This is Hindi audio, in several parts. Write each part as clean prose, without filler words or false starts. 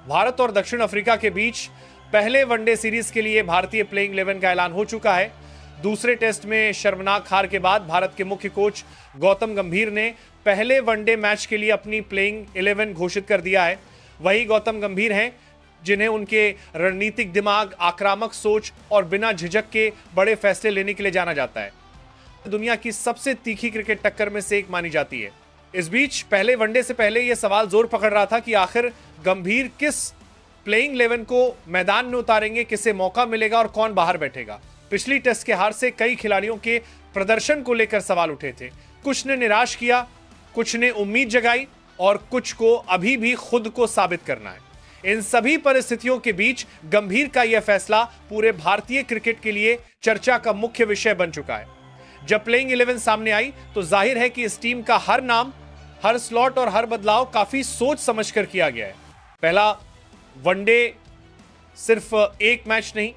भारत और दक्षिण अफ्रीका के बीच पहले वनडे सीरीज के लिए भारतीय प्लेइंग 11 का ऐलान हो चुका है। दूसरे टेस्ट में शर्मनाक हार के बाद भारत के मुख्य कोच गौतम गंभीर ने पहले वनडे मैच के लिए अपनी प्लेइंग 11 घोषित कर दिया है। वही गौतम गंभीर हैं जिन्हें उनके रणनीतिक दिमाग, आक्रामक सोच और बिना झिझक के बड़े फैसले लेने के लिए जाना जाता है। दुनिया की सबसे तीखी क्रिकेट टक्कर में से एक मानी जाती है। इस बीच पहले वनडे से पहले यह सवाल जोर पकड़ रहा था कि आखिर गंभीर किस प्लेइंग 11 को मैदान में उतारेंगे, किसे मौका मिलेगा और कौन बाहर बैठेगा। पिछली टेस्ट के हार से कई खिलाड़ियों के प्रदर्शन को लेकर सवाल उठे थे। कुछ ने निराश किया, कुछ ने उम्मीद जगाई और कुछ को अभी भी खुद को साबित करना है। इन सभी परिस्थितियों के बीच गंभीर का यह फैसला पूरे भारतीय क्रिकेट के लिए चर्चा का मुख्य विषय बन चुका है। जब प्लेइंग 11 सामने आई तो जाहिर है कि इस टीम का हर नाम, हर स्लॉट और हर बदलाव काफी सोच समझकर किया गया है। पहला वनडे सिर्फ एक मैच नहीं,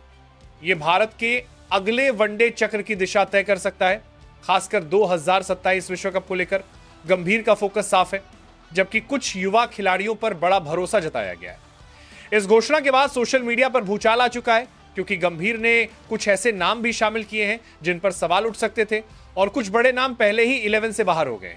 यह भारत के अगले वनडे चक्र की दिशा तय कर सकता है। खासकर 2027 विश्व कप को लेकर गंभीर का फोकस साफ है, जबकि कुछ युवा खिलाड़ियों पर बड़ा भरोसा जताया गया है। इस घोषणा के बाद सोशल मीडिया पर भूचाल आ चुका है, क्योंकि गंभीर ने कुछ ऐसे नाम भी शामिल किए हैं जिन पर सवाल उठ सकते थे और कुछ बड़े नाम पहले ही 11 से बाहर हो गए।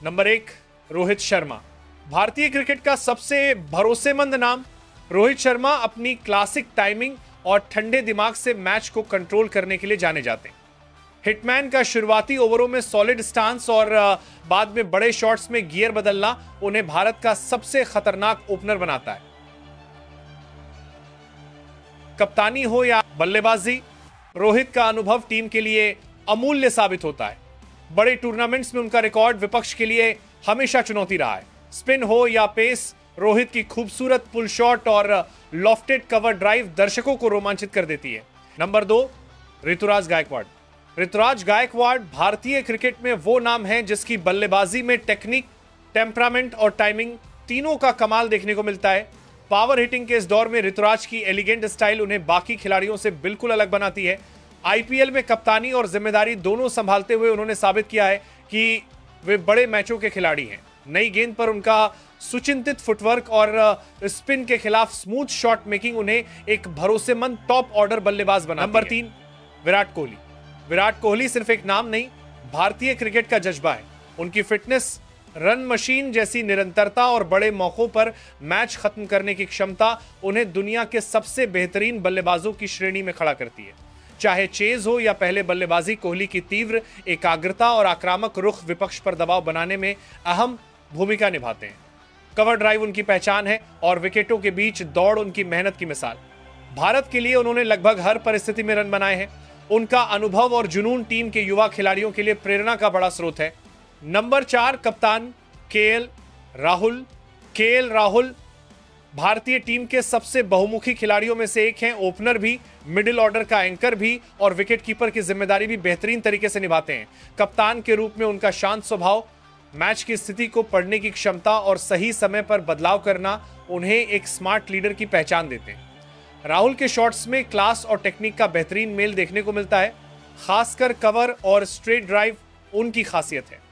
नंबर 1, रोहित शर्मा। भारतीय क्रिकेट का सबसे भरोसेमंद नाम। रोहित शर्मा अपनी क्लासिक टाइमिंग और ठंडे दिमाग से मैच को कंट्रोल करने के लिए जाने जाते हैं। हिटमैन का शुरुआती ओवरों में सॉलिड स्टांस और बाद में बड़े शॉट्स में गियर बदलना उन्हें भारत का सबसे खतरनाक ओपनर बनाता है। कप्तानी हो या बल्लेबाजी, रोहित का अनुभव टीम के लिए अमूल्य साबित होता है। बड़े टूर्नामेंट्स में उनका रिकॉर्ड विपक्ष के लिए हमेशा चुनौती रहा है। स्पिन हो या पेस, रोहित की खूबसूरत पुल शॉट और लॉफ्टेड कवर ड्राइव दर्शकों को रोमांचित कर देती है। नंबर 2, ऋतुराज गायकवाड़। ऋतुराज गायकवाड़ भारतीय क्रिकेट में वो नाम है जिसकी बल्लेबाजी में टेक्निक, टेम्परामेंट और टाइमिंग तीनों का कमाल देखने को मिलता है। पावर हिटिंग के इस दौर में ऋतुराज की एलिगेंट स्टाइल उन्हें बाकी खिलाड़ियों से बिल्कुल अलग बनाती है। आईपीएल में कप्तानी और जिम्मेदारी दोनों संभालते हुए उन्होंने साबित किया है कि वे बड़े मैचों के खिलाड़ी हैं। नई गेंद पर उनका सुचिंतित फुटवर्क और स्पिन के खिलाफ स्मूथ शॉट मेकिंग उन्हें एक भरोसेमंद टॉप ऑर्डर बल्लेबाज बनाती है। नंबर 3, विराट कोहली। विराट कोहली सिर्फ एक नाम नहीं, भारतीय क्रिकेट का जज्बा है। उनकी फिटनेस, रन मशीन जैसी निरंतरता और बड़े मौकों पर मैच खत्म करने की क्षमता उन्हें दुनिया के सबसे बेहतरीन बल्लेबाजों की श्रेणी में खड़ा करती है। चाहे चेज हो या पहले बल्लेबाजी, कोहली की तीव्र एकाग्रता और आक्रामक रुख विपक्ष पर दबाव बनाने में अहम भूमिका निभाते हैं। कवर ड्राइव उनकी पहचान है और विकेटों के बीच दौड़ उनकी मेहनत की मिसाल। भारत के लिए उन्होंने लगभग हर परिस्थिति में रन बनाए हैं। उनका अनुभव और जुनून टीम के युवा खिलाड़ियों के लिए प्रेरणा का बड़ा स्रोत है। नंबर 4, कप्तान केएल राहुल। केएल राहुल भारतीय टीम के सबसे बहुमुखी खिलाड़ियों में से एक हैं। ओपनर भी, मिडिल ऑर्डर का एंकर भी और विकेट कीपर की जिम्मेदारी भी बेहतरीन तरीके से निभाते हैं। कप्तान के रूप में उनका शांत स्वभाव, मैच की स्थिति को पढ़ने की क्षमता और सही समय पर बदलाव करना उन्हें एक स्मार्ट लीडर की पहचान देते हैं। राहुल के शॉट्स में क्लास और टेक्निक का बेहतरीन मेल देखने को मिलता है। खासकर कवर और स्ट्रेट ड्राइव उनकी खासियत है।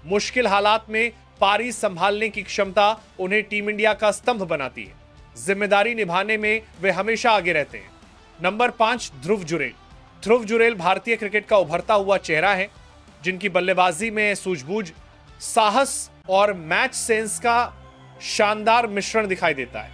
मुश्किल हालात में पारी संभालने की क्षमता उन्हें टीम इंडिया का स्तंभ बनाती है। जिम्मेदारी निभाने में वे हमेशा आगे रहते हैं। नंबर 5, ध्रुव जुरेल। ध्रुव जुरेल भारतीय क्रिकेट का उभरता हुआ चेहरा है, जिनकी बल्लेबाजी में सूझबूझ, साहस और मैच सेंस का शानदार मिश्रण दिखाई देता है।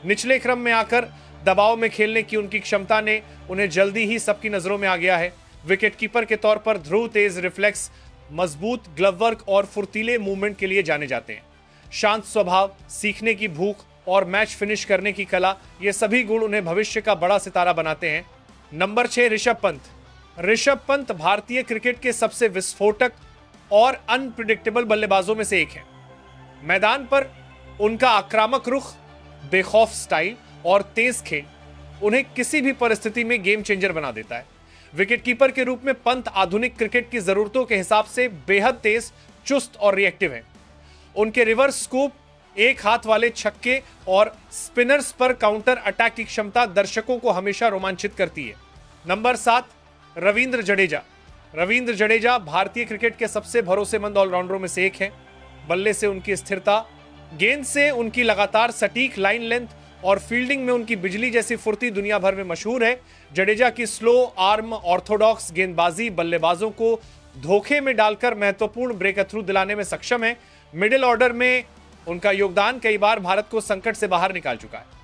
निचले क्रम में आकर दबाव में खेलने की उनकी क्षमता ने उन्हें जल्दी ही सबकी नजरों में आ गया है। विकेटकीपर के तौर पर ध्रुव तेज रिफ्लेक्स, मजबूत ग्लव वर्क और फुर्तीले मूवमेंट के लिए जाने जाते हैं। शांत स्वभाव, सीखने की भूख और मैच फिनिश करने की कला, ये सभी गुण उन्हें भविष्य का बड़ा सितारा बनाते हैं। नंबर 6, ऋषभ पंत। ऋषभ पंत भारतीय क्रिकेट के सबसे विस्फोटक और अनप्रिडिक्टेबल बल्लेबाजों में से एक है। मैदान पर उनका आक्रामक रुख, बेखौफ स्टाइल और तेज खेल उन्हें किसी भी परिस्थिति में गेम चेंजर बना देता है। विकेटकीपर के रूप में पंत आधुनिक क्रिकेट की जरूरतों के हिसाब से बेहद तेज, चुस्त और रिएक्टिव हैं। उनके रिवर्स स्कूप, एक हाथ वाले छक्के और स्पिनर्स पर काउंटर अटैक की क्षमता दर्शकों को हमेशा रोमांचित करती है। नंबर 7, रविंद्र जडेजा। रविंद्र जडेजा भारतीय क्रिकेट के सबसे भरोसेमंद ऑलराउंडरों में से एक हैं। बल्ले से उनकी स्थिरता, गेंद से उनकी लगातार सटीक लाइन लेंथ और फील्डिंग में उनकी बिजली जैसी फुर्ती दुनिया भर में मशहूर है। जडेजा की स्लो आर्म ऑर्थोडॉक्स गेंदबाजी बल्लेबाजों को धोखे में डालकर महत्वपूर्ण ब्रेक थ्रू दिलाने में सक्षम है। मिडिल ऑर्डर में उनका योगदान कई बार भारत को संकट से बाहर निकाल चुका है।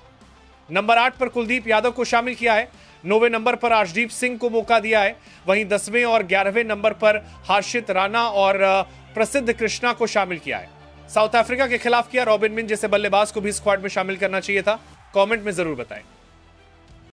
नंबर 8 पर कुलदीप यादव को शामिल किया है। 9वें नंबर पर अर्शदीप सिंह को मौका दिया है। वहीं 10वें और 11वें नंबर पर हर्षित राणा और प्रसिद्ध कृष्णा को शामिल किया है। साउथ अफ्रीका के खिलाफ किया रॉबिन मिन जैसे बल्लेबाज को भी स्क्वाड में शामिल करना चाहिए था। कमेंट में जरूर बताएं।